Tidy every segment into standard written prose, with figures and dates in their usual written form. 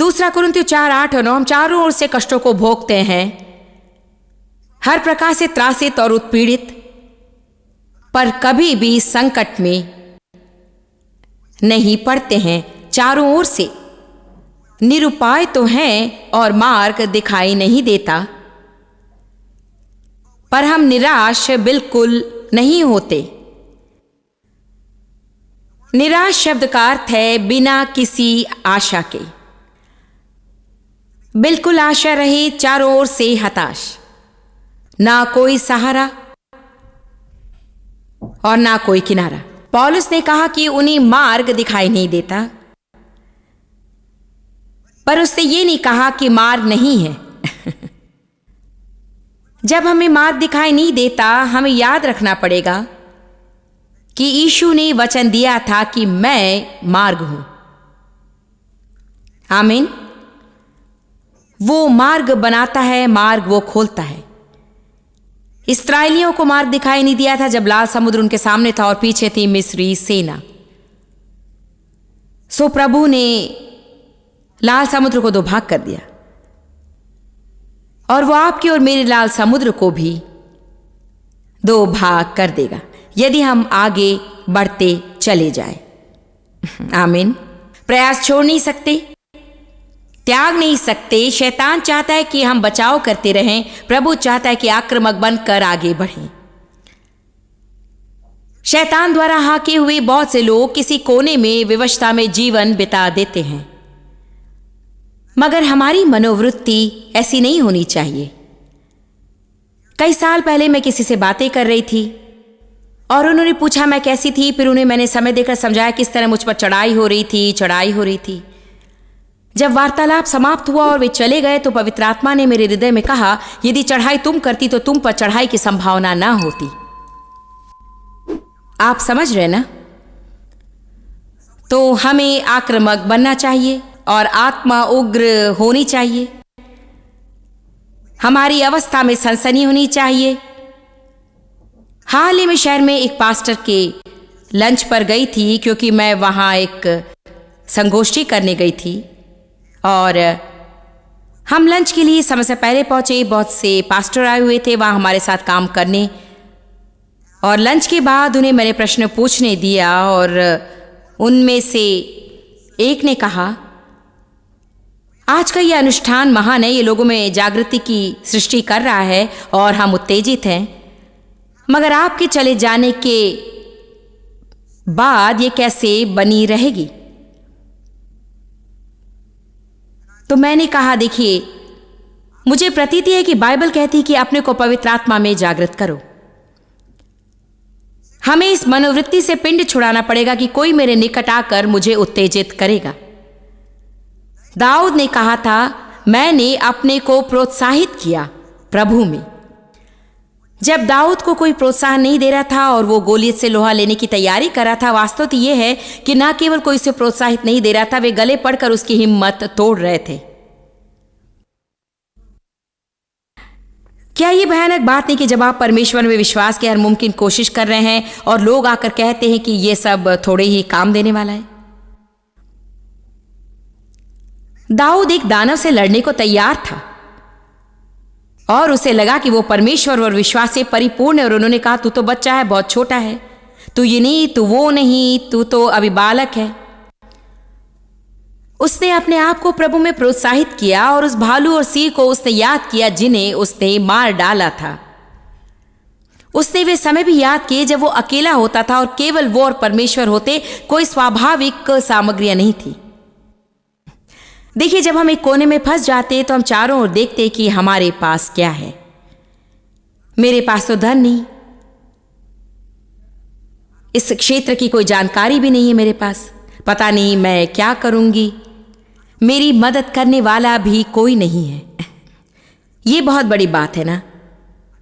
दूसरा कुरिन्थियों 4:8 और 9, हम चारों ओर से कष्टों को भोगते हैं, हर प्रकार से त्रासित और उत्पीड़ित, पर कभी भी संकट में नहीं पड़ते हैं। चारों ओर से निरुपाय तो हैं और मार्ग दिखाई नहीं देता, पर हम निराश बिल्कुल नहीं होते। निराश शब्द का अर्थ है बिना किसी आशा के, बिल्कुल आशा रहित, चारों ओर से हताश, ना कोई सहारा और ना कोई किनारा। पौलुस ने कहा कि उन्हें मार्ग दिखाई नहीं देता, पर उसने ये नहीं कहा कि मार्ग नहीं है। जब हमें मार्ग दिखाई नहीं देता, हमें याद रखना पड़ेगा कि यीशु ने वचन दिया था कि मैं मार्ग हूं। आमीन। वो मार्ग बनाता है, मार्ग वो खोलता है। इस्राएलियों को मार्ग दिखाई नहीं दिया था जब लाल समुद्र उनके सामने था और पीछे थी मिस्री सेना। सो प्रभु ने लाल समुद्र को दो भाग कर दिया, और वो आपके और मेरे लाल समुद्र को भी दो भाग कर देगा यदि हम आगे बढ़ते चले जाएं। आमीन। प्रयास छोड़ नहीं सकते, त्याग नहीं सकते। शैतान चाहता है कि हम बचाव करते रहें, प्रभु चाहता है कि आक्रामक बनकर आगे बढ़ें। शैतान द्वारा हाके हुए बहुत से लोग किसी कोने में विवशता में जीवन बिता देते हैं, मगर हमारी मनोवृत्ति ऐसी नहीं होनी चाहिए। कई साल पहले मैं किसी से बातें कर रही थी और उन्होंने पूछा मैं कैसी थी। फिर उन्हें मैंने समय देकर समझाया किस तरह मुझ पर चढ़ाई हो रही थी। जब वार्तालाप समाप्त हुआ और वे चले गए तो पवित्र आत्मा ने मेरे हृदय में कहा, यदि चढ़ाई तुम करती तो तुम पर चढ़ाई की संभावना ना होती। आप समझ रहे ना? तो हमें आक्रामक बनना चाहिए और आत्मा उग्र होनी चाहिए। हमारी अवस्था में सनसनी होनी चाहिए। हाल ही में शहर में एक पास्टर के लंच पर गई थी, क्योंकि मैं वहां एक संगोष्ठी करने गई थी और हम लंच के लिए समय से पहले पहुंचे। बहुत से पास्टर आए हुए थे वहां हमारे साथ काम करने, और लंच के बाद उन्हें मैंने प्रश्न पूछने दिया और उनमें से एक ने कहा, आज का यह अनुष्ठान महान है, ये लोगों में जागृति की सृष्टि कर रहा है और हम उत्तेजित हैं, मगर आपके चले जाने के बाद ये कैसे बनी रहेगी? तो मैंने कहा, देखिए, मुझे प्रतीति है कि बाइबल कहती है कि अपने को पवित्र आत्मा में जागृत करो। हमें इस मनोवृत्ति से पिंड छुड़ाना पड़ेगा कि कोई मेरे निकट आकर मुझे उत्तेजित करेगा। दाऊद ने कहा था, मैंने अपने को प्रोत्साहित किया प्रभु में। जब दाऊद को कोई प्रोत्साहन नहीं दे रहा था और वो गोलियत से लोहा लेने की तैयारी कर रहा था, वास्तव तो ये है कि ना केवल कोई उसे प्रोत्साहित नहीं दे रहा था, वे गले पड़कर उसकी हिम्मत तोड़ रहे थे। क्या ये भयानक बात नहीं कि जब आप परमेश्वर में विश्वास की हर मुमकिन कोशिश कर रहे हैं और लोग आकर कहते हैं कि ये सब थोड़े ही काम देने वाला है? दाऊद एक दानव से लड़ने को तैयार था और उसे लगा कि वो परमेश्वर और विश्वास से परिपूर्ण है, और उन्होंने कहा, तू तो बच्चा है, बहुत छोटा है, तू ये नहीं, तू वो नहीं, तू तो अभी बालक है। उसने अपने आप को प्रभु में प्रोत्साहित किया और उस भालू और सिंह को उसने याद किया जिन्हें उसने मार डाला था। उसने वे समय भी याद किए जब वो अकेला होता था और केवल वो और परमेश्वर होते, कोई स्वाभाविक सामग्रियां नहीं थी। देखिए, जब हम एक कोने में फंस जाते तो हम चारों ओर देखते कि हमारे पास क्या है। मेरे पास तो धन नहीं, इस क्षेत्र की कोई जानकारी भी नहीं है मेरे पास, पता नहीं मैं क्या करूंगी, मेरी मदद करने वाला भी कोई नहीं है। ये बहुत बड़ी बात है ना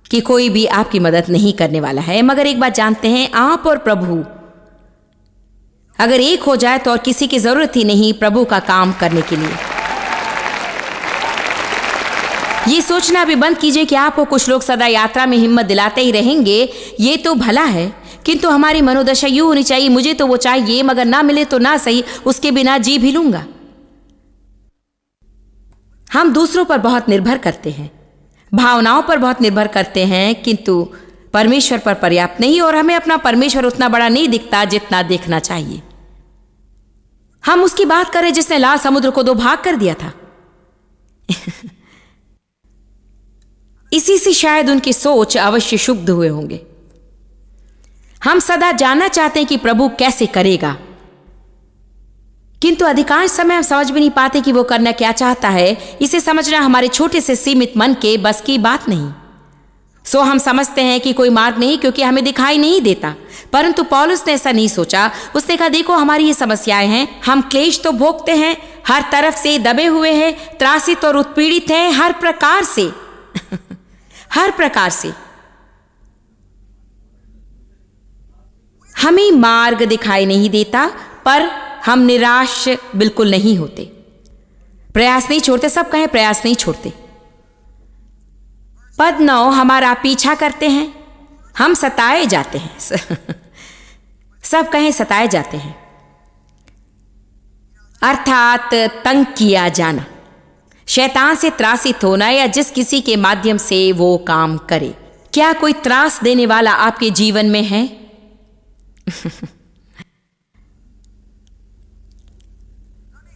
कि कोई भी आपकी मदद नहीं करने वाला है। मगर एक बात जानते हैं, आप और प्रभु अगर एक हो जाए तो और किसी की जरूरत ही नहीं प्रभु का काम करने के लिए। ये सोचना भी बंद कीजिए कि आपको कुछ लोग सदा यात्रा में हिम्मत दिलाते ही रहेंगे। ये तो भला है, किंतु हमारी मनोदशा यूं होनी चाहिए, मुझे तो वो चाहिए, मगर ना मिले तो ना सही, उसके बिना जी भी लूंगा। हम दूसरों पर बहुत निर्भर करते हैं, भावनाओं पर बहुत निर्भर करते हैं, किंतु परमेश्वर पर पर्याप्त नहीं। और हमें अपना परमेश्वर उतना बड़ा नहीं दिखता जितना देखना चाहिए। हम उसकी बात करें जिसने लाल समुद्र को 2 भाग कर दिया था। इसी से शायद उनकी सोच अवश्य शुद्ध हुए होंगे। हम सदा जानना चाहते हैं कि प्रभु कैसे करेगा, किंतु अधिकांश समय हम समझ भी नहीं पाते कि वो करना क्या चाहता है। इसे समझना हमारे छोटे से सीमित मन के बस की बात नहीं। सो हम समझते हैं कि कोई मार्ग नहीं क्योंकि हमें दिखाई नहीं देता। परंतु पौलुस ने ऐसा नहीं सोचा। उसने कहा, देखो हमारी ये समस्याएं हैं, हम क्लेश तो भोगते हैं, हर तरफ से दबे हुए हैं, त्रासित और उत्पीड़ित हैं, हर प्रकार से हर प्रकार से। हमें मार्ग दिखाई नहीं देता, पर हम निराश बिल्कुल नहीं होते, प्रयास नहीं छोड़ते। सब कहें प्रयास नहीं छोड़ते। पद 9, हमारा पीछा करते हैं, हम सताए जाते हैं। सब कहें सताए जाते हैं, अर्थात तंग किया जाना, शैतान से त्रासित होना, या जिस किसी के माध्यम से वो काम करे। क्या कोई त्रास देने वाला आपके जीवन में है?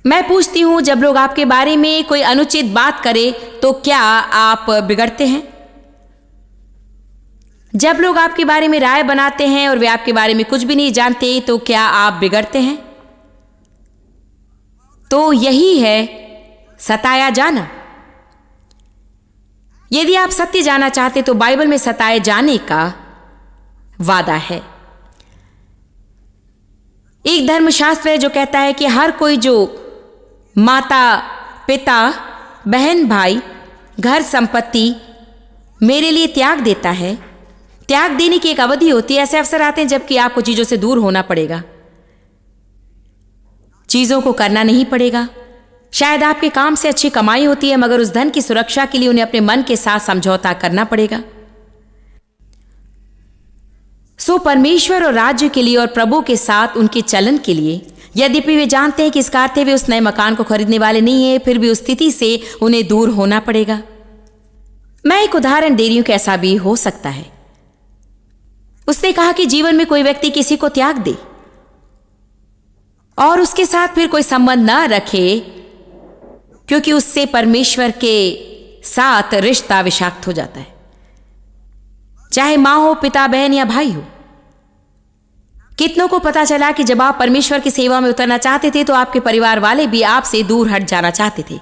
मैं पूछती हूं, जब लोग आपके बारे में कोई अनुचित बात करे तो क्या आप बिगड़ते हैं? जब लोग आपके बारे में राय बनाते हैं और वे आपके बारे में कुछ भी नहीं जानते तो क्या आप बिगड़ते हैं? तो यही है सताया जाना। यदि आप सत्य जानना चाहते तो बाइबल में सताए जाने का वादा है। एक धर्मशास्त्र है जो कहता है कि हर कोई जो माता, पिता, बहन, भाई, घर, संपत्ति मेरे लिए त्याग देता है। त्याग देने की एक अवधि होती है। ऐसे अवसर आते हैं जबकि आपको चीजों से दूर होना पड़ेगा, चीजों को करना नहीं पड़ेगा। शायद आपके काम से अच्छी कमाई होती है, मगर उस धन की सुरक्षा के लिए उन्हें अपने मन के साथ समझौता करना पड़ेगा। सो परमेश्वर और राज्य के लिए और प्रभु के साथ उनके चलन के लिए, यद्यपि वे जानते हैं कि इसका अर्थ है वे उस नए मकान को खरीदने वाले नहीं है, फिर भी उस स्थिति से उन्हें दूर होना पड़ेगा। मैं एक उदाहरण दे रही हूं कि ऐसा भी हो सकता है। उसने कहा कि जीवन में कोई व्यक्ति किसी को त्याग दे और उसके साथ फिर कोई संबंध ना रखे, क्योंकि उससे परमेश्वर के साथ रिश्ता विषाक्त हो जाता है, चाहे मां हो, पिता, बहन या भाई हो। कितनों को पता चला कि जब आप परमेश्वर की सेवा में उतरना चाहते थे तो आपके परिवार वाले भी आपसे दूर हट जाना चाहते थे।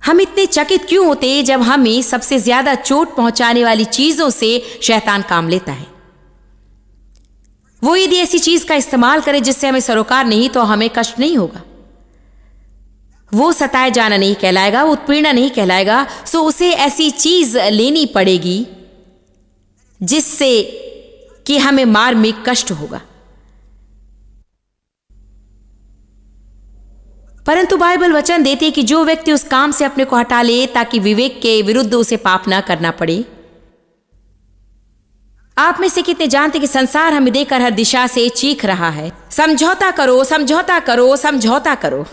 हम इतने चकित क्यों होते जब हमें सबसे ज्यादा चोट पहुंचाने वाली चीजों से शैतान काम लेता है? वो यदि ऐसी चीज का इस्तेमाल करे जिससे हमें सरोकार नहीं तो हमें कष्ट नहीं होगा। वो सताए जाना नहीं कहलाएगा, वो उत्पीड़न नहीं कहलाएगा। सो उसे ऐसी चीज लेनी पड़ेगी जिससे कि हमें मार्मिक कष्ट होगा। परंतु बाइबल वचन देती है कि जो व्यक्ति उस काम से अपने को हटा ले ताकि विवेक के विरुद्ध उसे पाप ना करना पड़े। आप में से कितने जानते कि संसार हमें देखकर हर दिशा से चीख रहा है, समझौता करो, समझौता करो, समझौता करो।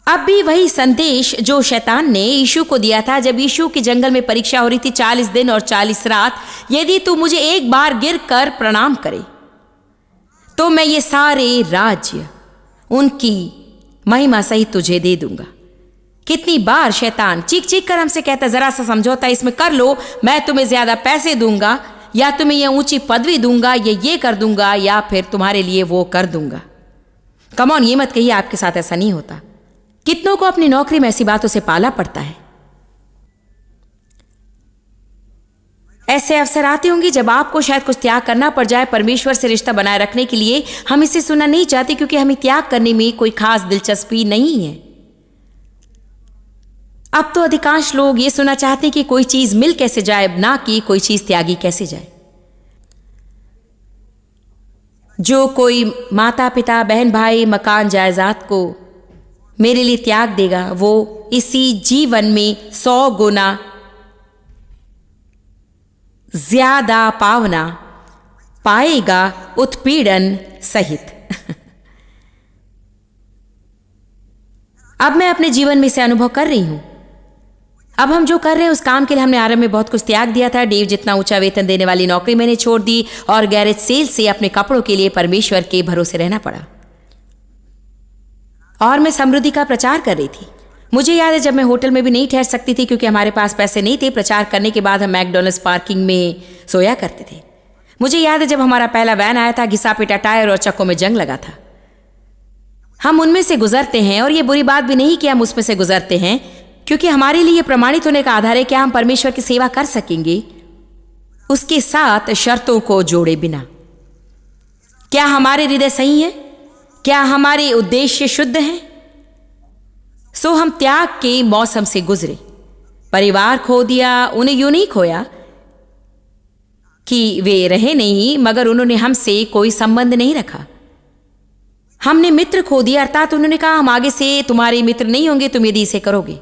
अब भी वही संदेश जो शैतान ने यीशु को दिया था जब यीशु की जंगल में परीक्षा हो रही थी 40 दिन और 40 रात। यदि तू मुझे एक बार गिर कर प्रणाम करे तो मैं ये सारे राज्य उनकी महिमा सहित तुझे दे दूंगा। कितनी बार शैतान चीख चीख कर हमसे कहता, जरा सा समझौता इसमें कर लो, मैं तुम्हें ज्यादा पैसे दूंगा, या तुम्हें यह ऊंची पदवी दूंगा, ये कर दूंगा, या फिर तुम्हारे लिए वो कर दूंगा। कम ऑन, ये मत कहिए आपके साथ ऐसा नहीं होता। कितनों को अपनी नौकरी में ऐसी बातों से पाला पड़ता है। ऐसे अवसर आते होंगे जब आपको शायद कुछ त्याग करना पड़ जाए परमेश्वर से रिश्ता बनाए रखने के लिए। हम इसे सुनना नहीं चाहते क्योंकि हमें त्याग करने में कोई खास दिलचस्पी नहीं है। अब तो अधिकांश लोग ये सुनना चाहते हैं कि कोई चीज मिल कैसे जाए, ना कि कोई चीज त्यागी कैसे जाए। जो कोई माता, पिता, बहन, भाई, मकान, जायदाद को मेरे लिए त्याग देगा वो इसी जीवन में 100 गुना ज्यादा पावना पाएगा, उत्पीड़न सहित। अब मैं अपने जीवन में इसे अनुभव कर रही हूं। अब हम जो कर रहे हैं उस काम के लिए हमने आरंभ में बहुत कुछ त्याग दिया था। डेव जितना ऊंचा वेतन देने वाली नौकरी मैंने छोड़ दी और गैरेज सेल से अपने कपड़ों के लिए परमेश्वर के भरोसे रहना पड़ा। और मैं समृद्धि का प्रचार कर रही थी। मुझे याद है जब मैं होटल में भी नहीं ठहर सकती थी क्योंकि हमारे पास पैसे नहीं थे। प्रचार करने के बाद हम मैकडॉनल्ड्स पार्किंग में सोया करते थे। मुझे याद है जब हमारा पहला वैन आया था, घिसा पिटा टायर और चक्कों में जंग लगा था। हम उनमें से गुजरते हैं और ये बुरी बात भी नहीं कि हम उसमें से गुजरते हैं, क्योंकि हमारे लिए प्रमाणित होने का आधार है क्या हम परमेश्वर की सेवा कर सकेंगे उसके साथ शर्तों को जोड़े बिना। क्या हमारे हृदय सही है? क्या हमारे उद्देश्य शुद्ध हैं? सो हम त्याग के मौसम से गुजरे, परिवार खो दिया। उन्हें यूं नहीं खोया कि वे रहे नहीं, मगर उन्होंने हमसे कोई संबंध नहीं रखा। हमने मित्र खो दिया, अर्थात उन्होंने कहा हम आगे से तुम्हारे मित्र नहीं होंगे तुम यदि इसे करोगे।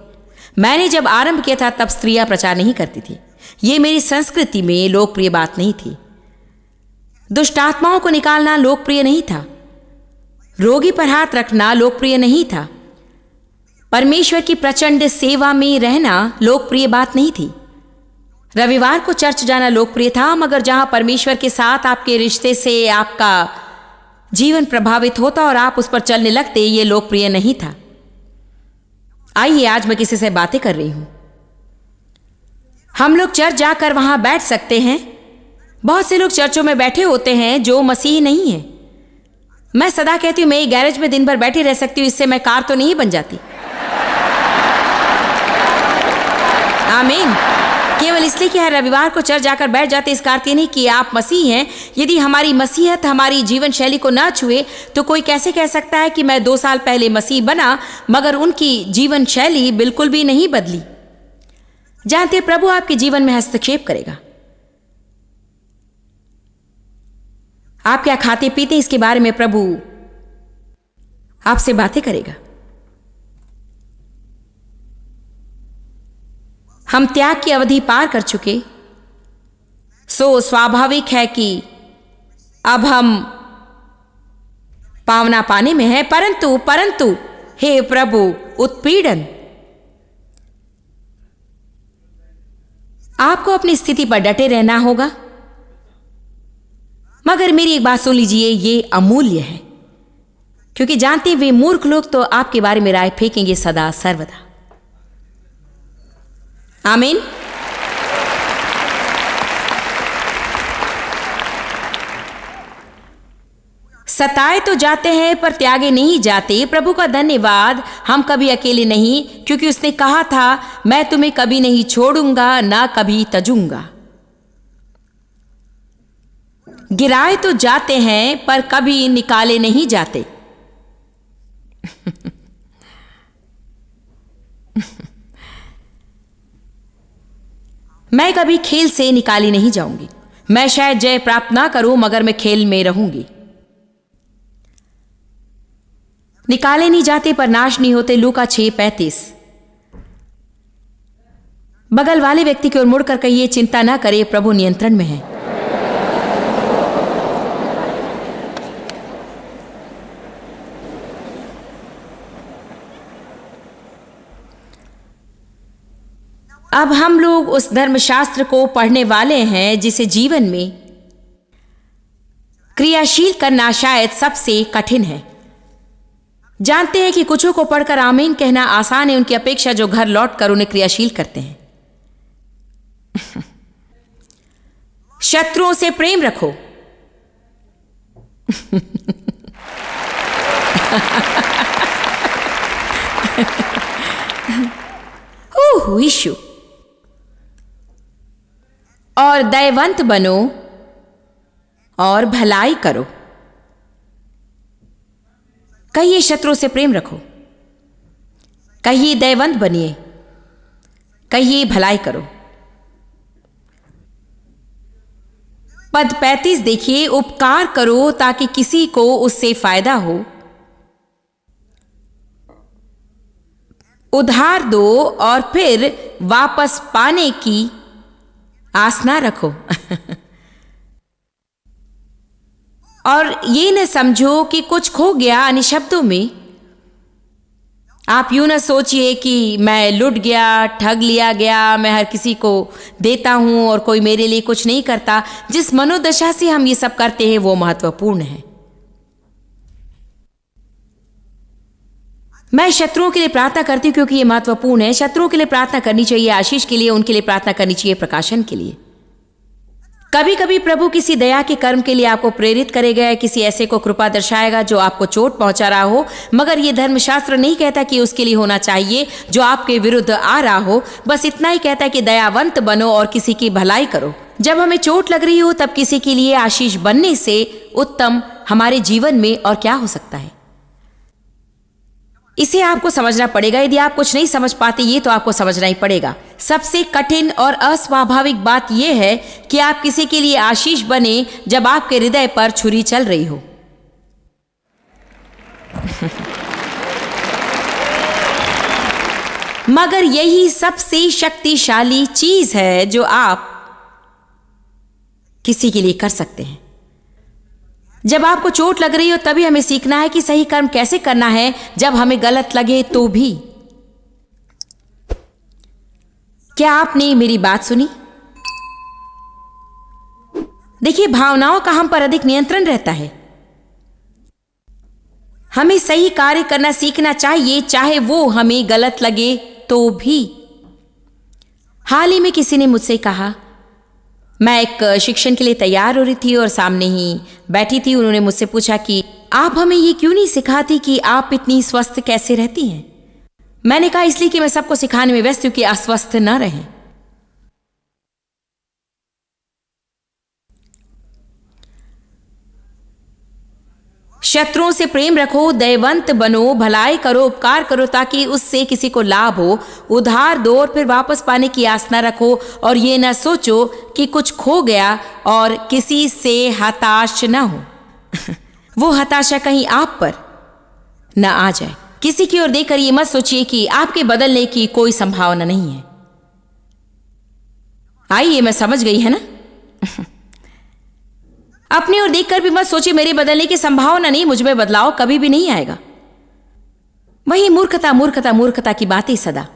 मैंने जब आरंभ किया था तब स्त्रियां प्रचार नहीं करती थी। यह मेरी संस्कृति में लोकप्रिय बात नहीं थी। दुष्ट आत्माओं को निकालना लोकप्रिय नहीं था। रोगी पर हाथ रखना लोकप्रिय नहीं था। परमेश्वर की प्रचंड सेवा में रहना लोकप्रिय बात नहीं थी। रविवार को चर्च जाना लोकप्रिय था, मगर जहां परमेश्वर के साथ आपके रिश्ते से आपका जीवन प्रभावित होता और आप उस पर चलने लगते, ये लोकप्रिय नहीं था। आइए, आज मैं किसी से बातें कर रही हूं। हम लोग चर्च जाकर वहां बैठ सकते हैं। बहुत से लोग चर्चों में बैठे होते हैं जो मसीही नहीं है। मैं सदा कहती हूं मैं एक गैरेज में दिन भर बैठी रह सकती हूं, इससे मैं कार तो नहीं बन जाती। आमीन। केवल इसलिए कि हर रविवार को चर्च जाकर बैठ जाते इसका अर्थ नहीं कि आप मसीह हैं। यदि हमारी मसीहत हमारी जीवन शैली को ना छुए तो कोई कैसे कह सकता है कि मैं 2 साल पहले मसीह बना मगर उनकी जीवन शैली बिल्कुल भी नहीं बदली। जानते प्रभु आपके जीवन में हस्तक्षेप करेगा। आप क्या खाते पीते इसके बारे में प्रभु आपसे बातें करेगा। हम त्याग की अवधि पार कर चुके, सो स्वाभाविक है कि अब हम पावना पाने में हैं। परंतु हे प्रभु, उत्पीड़न। आपको अपनी स्थिति पर डटे रहना होगा। मगर मेरी एक बात सुन लीजिए, ये अमूल्य है, क्योंकि जानते वे मूर्ख लोग तो आपके बारे में राय फेंकेंगे सदा सर्वदा। आमीन। सताए तो जाते हैं पर त्यागे नहीं जाते। प्रभु का धन्यवाद, हम कभी अकेले नहीं, क्योंकि उसने कहा था मैं तुम्हें कभी नहीं छोड़ूंगा ना कभी तजूंगा। गिराए तो जाते हैं पर कभी निकाले नहीं जाते। मैं कभी खेल से निकाली नहीं जाऊंगी। मैं शायद जय प्राप्त ना करूं मगर मैं खेल में रहूंगी। निकाले नहीं जाते पर नाश नहीं होते। लूका 6:35। बगल वाले व्यक्ति की ओर मुड़कर कहिए, चिंता ना करे, प्रभु नियंत्रण में है। अब हम लोग उस धर्मशास्त्र को पढ़ने वाले हैं जिसे जीवन में क्रियाशील करना शायद सबसे कठिन है। जानते हैं कि कुछों को पढ़कर आमीन कहना आसान है, उनकी अपेक्षा जो घर लौटकर उन्हें क्रियाशील करते हैं। शत्रुओं से प्रेम रखो। यीशु। और दयावंत बनो और भलाई करो। कहिए शत्रु से प्रेम रखो, कहिए दयावंत बनिए, कहिए भलाई करो। पद 35 देखिए, उपकार करो ताकि किसी को उससे फायदा हो, उधार दो और फिर वापस पाने की आस ना रखो। और ये न समझो कि कुछ खो गया। अन्य शब्दों में आप यूं ना सोचिए कि मैं लुट गया, ठग लिया गया, मैं हर किसी को देता हूं और कोई मेरे लिए कुछ नहीं करता। जिस मनोदशा से हम ये सब करते हैं वो महत्वपूर्ण है। मैं शत्रुओं के लिए प्रार्थना करती हूं क्योंकि ये महत्वपूर्ण है। शत्रुओं के लिए प्रार्थना करनी चाहिए आशीष के लिए, उनके लिए प्रार्थना करनी चाहिए प्रकाशन के लिए। कभी कभी प्रभु किसी दया के कर्म के लिए आपको प्रेरित करेगा, किसी ऐसे को कृपा दर्शाएगा जो आपको चोट पहुंचा रहा हो, मगर यह धर्मशास्त्र नहीं कहता कि उसके लिए होना चाहिए जो आपके विरुद्ध आ रहा हो। बस इतना ही कहता है कि दयावंत बनो और किसी की भलाई करो। जब हमें चोट लग रही हो तब किसी के लिए आशीष बनने से उत्तम हमारे जीवन में और क्या हो सकता है। इसे आपको समझना पड़ेगा। यदि आप कुछ नहीं समझ पाते ये तो आपको समझना ही पड़ेगा। सबसे कठिन और अस्वाभाविक बात यह है कि आप किसी के लिए आशीष बने जब आपके हृदय पर छुरी चल रही हो। मगर यही सबसे शक्तिशाली चीज है जो आप किसी के लिए कर सकते हैं। जब आपको चोट लग रही हो तभी हमें सीखना है कि सही कर्म कैसे करना है जब हमें गलत लगे तो भी। क्या आपने मेरी बात सुनी? देखिए, भावनाओं का हम पर अधिक नियंत्रण रहता है। हमें सही कार्य करना सीखना चाहिए चाहे वो हमें गलत लगे तो भी। हाल ही में किसी ने मुझसे कहा, मैं एक शिक्षण के लिए तैयार हो रही थी और सामने ही बैठी थी। उन्होंने मुझसे पूछा कि आप हमें ये क्यों नहीं सिखाती कि आप इतनी स्वस्थ कैसे रहती हैं? मैंने कहा, इसलिए कि मैं सबको सिखाने में व्यस्त हूं कि अस्वस्थ न रहें। शत्रुओं से प्रेम रखो, दयावंत बनो, भलाई करो, उपकार करो ताकि उससे किसी को लाभ हो। उधार दो और फिर वापस पाने की आस न रखो और ये न सोचो कि कुछ खो गया और किसी से हताश न हो। वो हताशा कहीं आप पर न आ जाए। किसी की ओर देखकर ये मत सोचिए कि आपके बदलने की कोई संभावना नहीं है। आइए, मैं समझ गई है ना। अपनी ओर देखकर भी मत सोचिए मेरे बदलने की संभावना नहीं, मुझ में बदलाव कभी भी नहीं आएगा। वही मूर्खता मूर्खता मूर्खता की बातें सदा।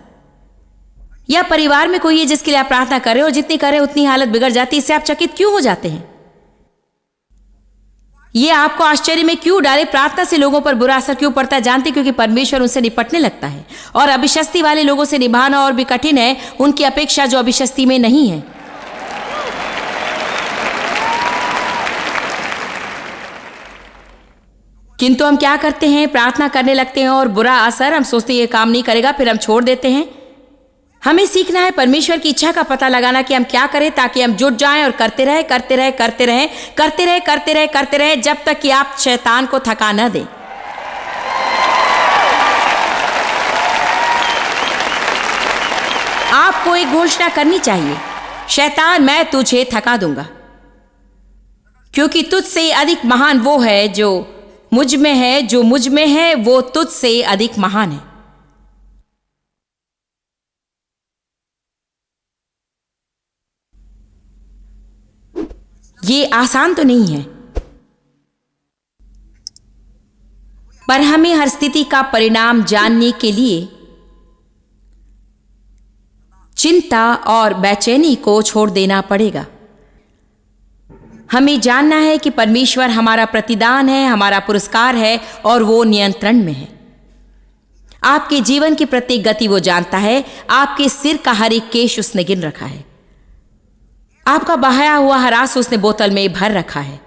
या परिवार में कोई है जिसके लिए आप प्रार्थना कर रहे हो, जितनी कर रहे हो उतनी हालत बिगड़ जाती है। इससे आप चकित क्यों हो जाते हैं? ये आपको आश्चर्य में क्यों डाले? प्रार्थना से लोगों पर बुरा असर क्यों पड़ता है? जानते, क्योंकि परमेश्वर उनसे निपटने लगता है और अभिशस्ती वाले लोगों से निभाना और भी कठिन है उनकी अपेक्षा जो अभिशस्ती में नहीं है। किंतु हम क्या करते हैं? प्रार्थना करने लगते हैं और बुरा असर, हम सोचते हैं ये काम नहीं करेगा, फिर हम छोड़ देते हैं। हमें सीखना है परमेश्वर की इच्छा का पता लगाना कि हम क्या करें ताकि हम जुट जाएं और करते रहे करते रहे करते रहे करते रहे करते रहे करते रहे जब तक कि आप शैतान को थका न दें। आपको एक घोषणा करनी चाहिए, शैतान मैं तुझे थका दूंगा, क्योंकि तुझसे अधिक महान वो है जो मुझ में है, जो मुझ में है वो तुझसे अधिक महान है। ये आसान तो नहीं है, पर हमें हर स्थिति का परिणाम जानने के लिए चिंता और बेचैनी को छोड़ देना पड़ेगा। हमें जानना है कि परमेश्वर हमारा प्रतिदान है, हमारा पुरस्कार है और वो नियंत्रण में है। आपके जीवन की प्रत्येक गति वो जानता है। आपके सिर का हर एक केश उसने गिन रखा है। आपका बहाया हुआ हर आंसू उसने बोतल में भर रखा है।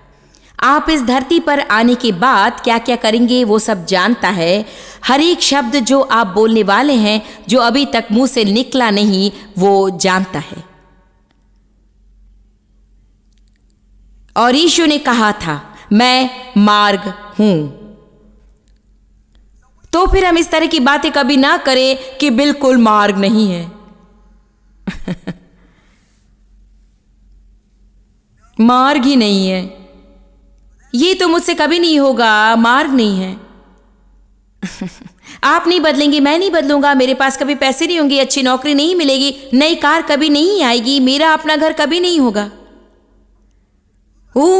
आप इस धरती पर आने के बाद क्या क्या करेंगे वो सब जानता है। हर एक शब्द जो आप बोलने वाले हैं, जो अभी तक मुंह से निकला नहीं, वो जानता है। और यीशु ने कहा था, मैं मार्ग हूं। तो फिर हम इस तरह की बातें कभी ना करें कि बिल्कुल मार्ग नहीं है। मार्ग ही नहीं है, ये तो मुझसे कभी नहीं होगा, मार्ग नहीं है। आप नहीं बदलेंगे, मैं नहीं बदलूंगा, मेरे पास कभी पैसे नहीं होंगे, अच्छी नौकरी नहीं मिलेगी, नई कार कभी नहीं आएगी, मेरा अपना घर कभी नहीं होगा।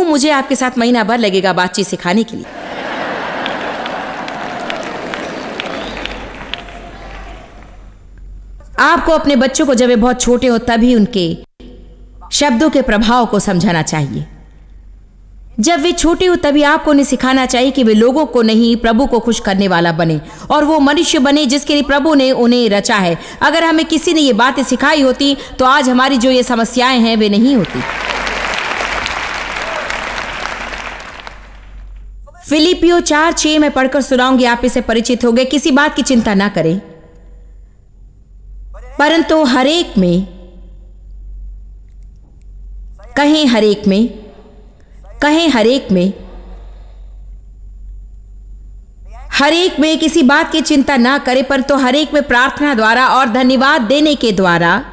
मुझे आपके साथ महीना भर लगेगा बातचीत सिखाने के लिए। आपको अपने बच्चों को जब वे बहुत छोटे हो तभी उनके शब्दों के प्रभाव को समझाना चाहिए। जब वे छोटे हो तभी आपको उन्हें सिखाना चाहिए कि वे लोगों को नहीं, प्रभु को खुश करने वाला बने और वो मनुष्य बने जिसके लिए प्रभु ने उन्हें रचा है। अगर हमें किसी ने ये बातें सिखाई होती तो आज हमारी जो ये समस्याएं हैं वे नहीं होती। फिलिपियो 4:6 में पढ़कर सुनाऊंगी, आप इसे परिचित हो गए। किसी बात की चिंता ना करें, परंतु हरेक में कहें, हरेक में कहें, हरेक में किसी बात की चिंता ना करें, परंतु हरेक में प्रार्थना द्वारा और धन्यवाद देने के द्वारा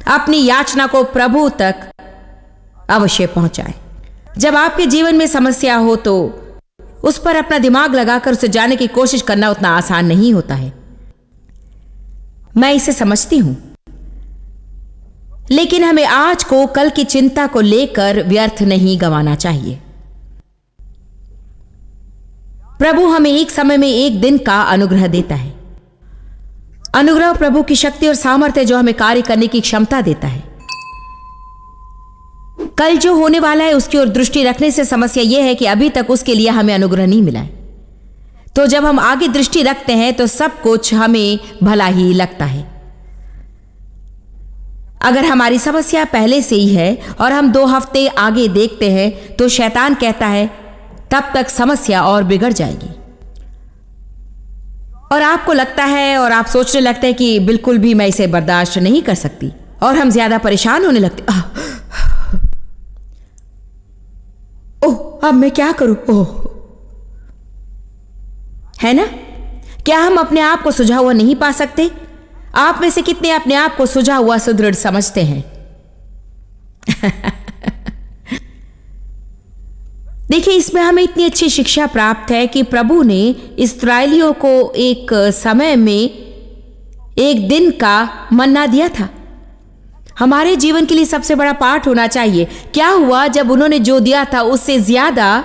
अपनी याचना को प्रभु तक अवश्य पहुंचाएं। जब आपके जीवन में समस्या हो तो उस पर अपना दिमाग लगाकर उसे जाने की कोशिश करना उतना आसान नहीं होता है। मैं इसे समझती हूं, लेकिन हमें आज को कल की चिंता को लेकर व्यर्थ नहीं गंवाना चाहिए। प्रभु हमें एक समय में एक दिन का अनुग्रह देता है। अनुग्रह प्रभु की शक्ति और सामर्थ्य जो हमें कार्य करने की क्षमता देता है। कल जो होने वाला है उसकी ओर दृष्टि रखने से समस्या यह है कि अभी तक उसके लिए हमें अनुग्रह नहीं मिला है। तो जब हम आगे दृष्टि रखते हैं तो सब कुछ हमें भला ही लगता है। अगर हमारी समस्या पहले से ही है और हम 2 हफ्ते आगे देखते हैं तो शैतान कहता है तब तक समस्या और बिगड़ जाएगी, और आपको लगता है और आप सोचने लगते हैं कि बिल्कुल भी मैं इसे बर्दाश्त नहीं कर सकती, और हम ज्यादा परेशान होने लगते। ओह, अब मैं क्या करूं? ओह, है ना? क्या हम अपने आप को सुझा हुआ नहीं पा सकते? आप में से कितने अपने आप को सुझा हुआ सुदृढ़ समझते हैं? देखिए, इसमें हमें इतनी अच्छी शिक्षा प्राप्त है कि प्रभु ने इस्राएलियों को एक समय में एक दिन का मन्ना दिया था। हमारे जीवन के लिए सबसे बड़ा पाठ होना चाहिए। क्या हुआ जब उन्होंने जो दिया था उससे ज्यादा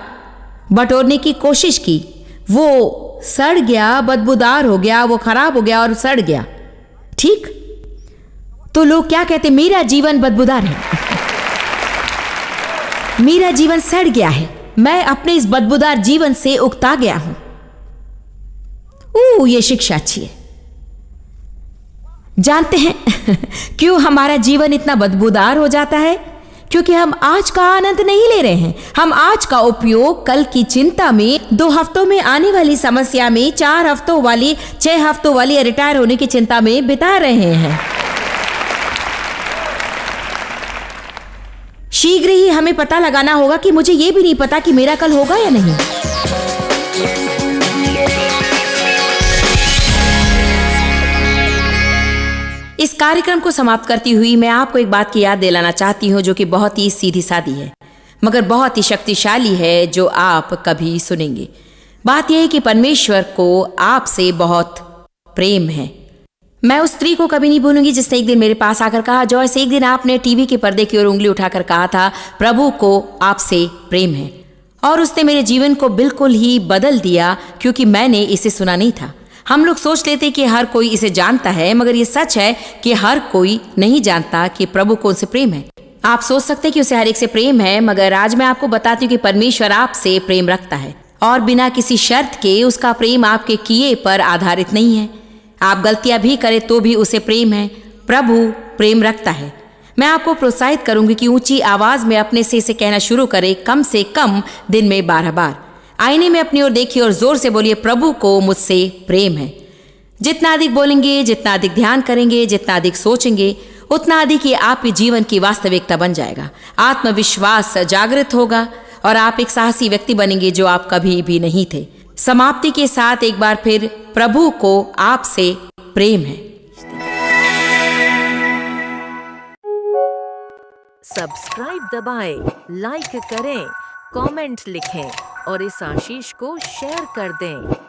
बटोरने की कोशिश की? वो सड़ गया, बदबूदार हो गया, वो खराब हो गया और सड़ गया। ठीक? तो लोग क्या कहते? मेरा जीवन बदबूदार है, मेरा जीवन सड़ गया है, मैं अपने इस बदबूदार जीवन से उकता गया हूं। ये शिक्षा अच्छी है। जानते हैं क्यों हमारा जीवन इतना बदबूदार हो जाता है? क्योंकि हम आज का आनंद नहीं ले रहे हैं। हम आज का उपयोग कल की चिंता में, 2 हफ्तों में आने वाली समस्या में, 4 हफ्तों वाली, 6 हफ्तों वाली रिटायर होने की चिंता में बिता रहे हैं। शीघ्र ही हमें पता लगाना होगा कि मुझे यह भी नहीं पता कि मेरा कल होगा या नहीं। इस कार्यक्रम को समाप्त करती हुई मैं आपको एक बात की याद दिलाना चाहती हूं जो कि बहुत ही सीधी सादी है मगर बहुत ही शक्तिशाली है, जो आप कभी सुनेंगे। बात यह है कि परमेश्वर को आपसे बहुत प्रेम है। मैं उस स्त्री को कभी नहीं भूलूंगी जिसने एक दिन मेरे पास आकर कहा, जॉयस, एक दिन आपने टीवी के पर्दे की ओर उंगली उठाकर कहा था, प्रभु को आपसे प्रेम है। और उसने मेरे जीवन को बिल्कुल ही बदल दिया, क्योंकि मैंने इसे सुना नहीं था। हम लोग सोच लेते कि हर कोई इसे जानता है, मगर ये सच है कि हर कोई नहीं जानता कि प्रभु को उनसे प्रेम है। आप सोच सकते हैं कि उसे हर एक से प्रेम है, मगर आज मैं आपको बताती हूँ कि परमेश्वर आपसे प्रेम रखता है और बिना किसी शर्त के उसका प्रेम आपके किए पर आधारित नहीं है। आप गलतियां भी करें तो भी उसे प्रेम है। प्रभु प्रेम रखता है। मैं आपको प्रोत्साहित करूंगी कि ऊंची आवाज में अपने से इसे कहना शुरू करें, कम से कम दिन में 12 बार। आईने में अपनी ओर देखिए और जोर से बोलिए, प्रभु को मुझसे प्रेम है। जितना अधिक बोलेंगे, जितना अधिक ध्यान करेंगे, जितना अधिक सोचेंगे, उतना अधिक ये आपके जीवन की वास्तविकता बन जाएगा। आत्मविश्वास जागृत होगा और आप एक साहसी व्यक्ति बनेंगे जो आप कभी भी नहीं थे। समाप्ति के साथ एक बार फिर, प्रभु को आपसे प्रेम है। सब्सक्राइब दबाएं, लाइक करें, कमेंट लिखें और इस आशीष को शेयर कर दें।